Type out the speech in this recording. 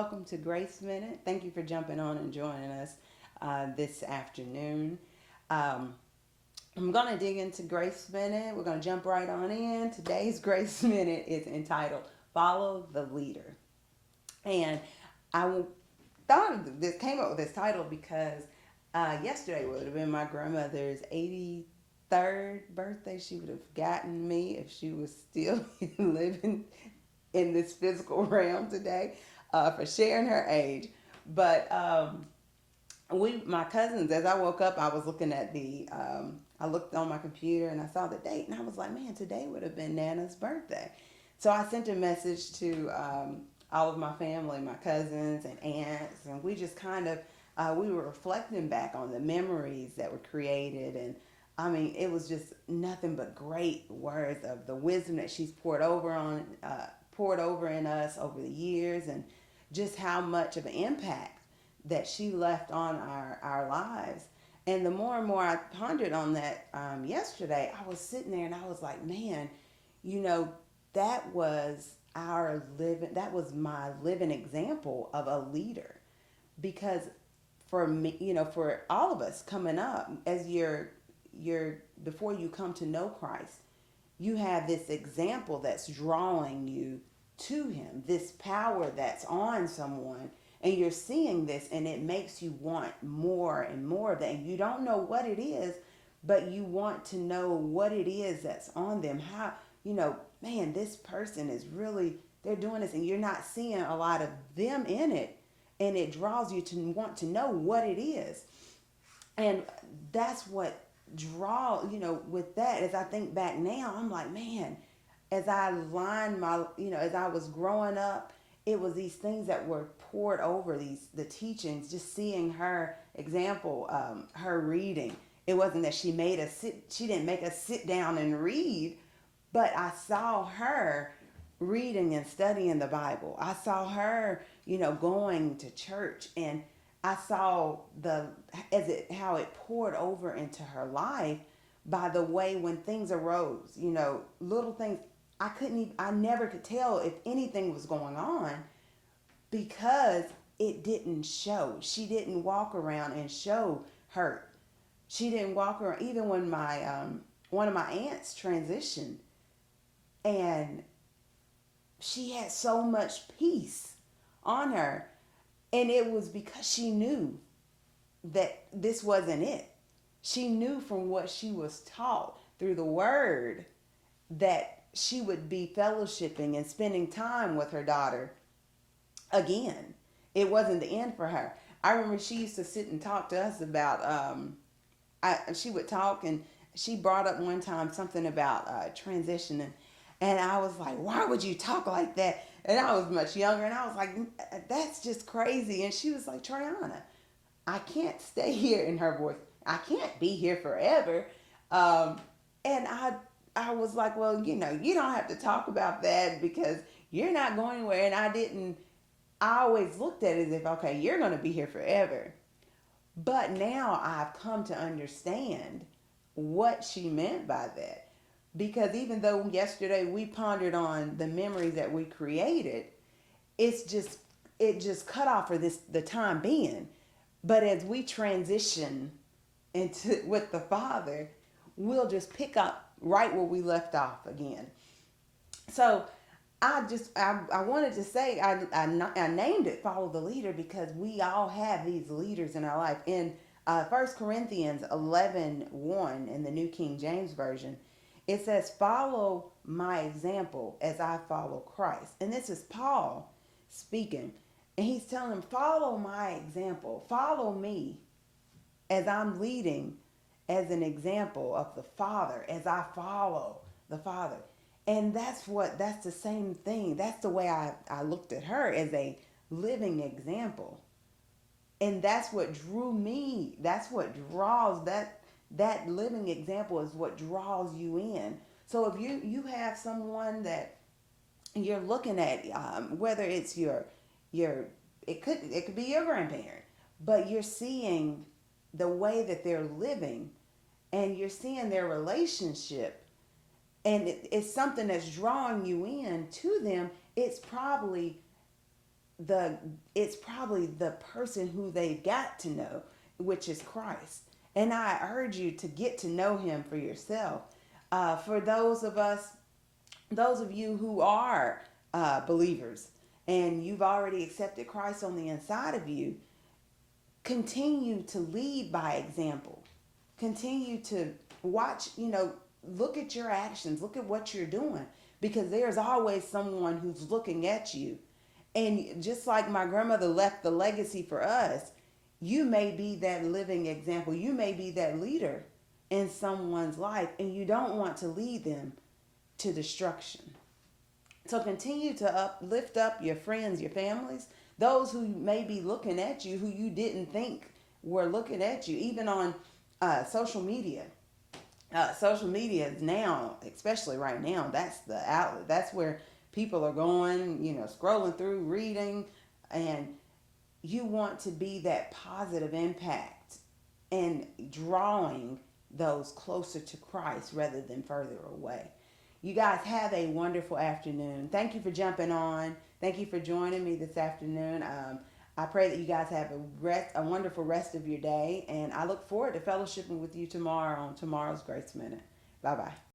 welcome to Grace Minute. Thank you for jumping on and joining us this afternoon. Um, I'm going to dig into Grace Minute. We're going to jump right on in. Today's Grace Minute is entitled Follow the Leader. And I thought of this, came up with this title because yesterday would have been my grandmother's 83rd birthday. She would have gotten me if she was still living in this physical realm today for sharing her age. But my cousins, as I woke up, I was looking at I looked on my computer and I saw the date and I was like, man, today would have been Nana's birthday. So I sent a message to all of my family, my cousins and aunts, and we just kind of, we were reflecting back on the memories that were created. And I mean, it was just nothing but great words of the wisdom that she's poured over in us over the years, and just how much of an impact that she left on our lives. And the more and more I pondered on that yesterday, I was sitting there and I was like, man, you know, that was that was my living example of a leader. Because for me, for all of us coming up, as before you come to know Christ, you have this example that's drawing you to him, this power that's on someone, and you're seeing this and it makes you want more and more of that. And you don't know what it is, but you want to know what it is that's on them. How, man, this person is really, they're doing this, and you're not seeing a lot of them in it, and it draws you to want to know what it is. And that's what with that, as I think back now, I'm like, man, as I lined as I was growing up, it was these things that were poured over the teachings, just seeing her example, her reading. It wasn't that she didn't make us sit down and read, but I saw her reading and studying the Bible. I saw her, going to church, and I saw how it poured over into her life by the way when things arose, little things. I never could tell if anything was going on because it didn't show. She didn't walk around and show hurt. She didn't walk around, even when one of my aunts transitioned, and she had so much peace on her. And it was because she knew that this wasn't it. She knew from what she was taught through the word that she would be fellowshipping and spending time with her daughter again. It wasn't the end for her. I remember she used to sit and talk to us about, she would talk, and she brought up one time something about transitioning. And I was like, why would you talk like that? And I was much younger, and I was like, that's just crazy. And she was like, Triana, I can't stay here, in her voice, I can't be here forever. And I was like, well, you don't have to talk about that because you're not going anywhere. And I always looked at it as if, okay, you're going to be here forever. But now I've come to understand what she meant by that. Because even though yesterday we pondered on the memories that we created, it just cut off for the time being. But as we transition into with the Father, we'll just pick up right where we left off again. So I wanted to say I named it Follow the Leader because we all have these leaders in our life. In 1 Corinthians 11:1 in the New King James Version, it says, follow my example as I follow Christ. And this is Paul speaking. And he's telling them, follow my example. Follow me as I'm leading as an example of the Father, as I follow the Father. And that's the same thing. That's the way I looked at her, as a living example. And that's what drew me. That's what draws that living example is what draws you in. So if you have someone that you're looking at, whether it's it could be your grandparent, but you're seeing the way that they're living, and you're seeing their relationship, and it's something that's drawing you in to them. It's probably the it's probably the person who they've got to know, which is Christ. And I urge you to get to know him for yourself. For those of you who are believers and you've already accepted Christ on the inside of you, continue to lead by example. Continue to watch, look at your actions, look at what you're doing, because there's always someone who's looking at you. And just like my grandmother left the legacy for us, you may be that living example. You may be that leader in someone's life, and you don't want to lead them to destruction. So continue to lift up your friends, your families, those who may be looking at you, who you didn't think were looking at you, even on social media. Social media is now, especially right now, that's the outlet. That's where people are going, scrolling through, reading, and you want to be that positive impact and drawing those closer to Christ rather than further away. You guys have a wonderful afternoon. Thank you for jumping on. Thank you for joining me this afternoon. I pray that you guys have a wonderful rest of your day, and I look forward to fellowshipping with you tomorrow on tomorrow's Grace Minute. Bye bye.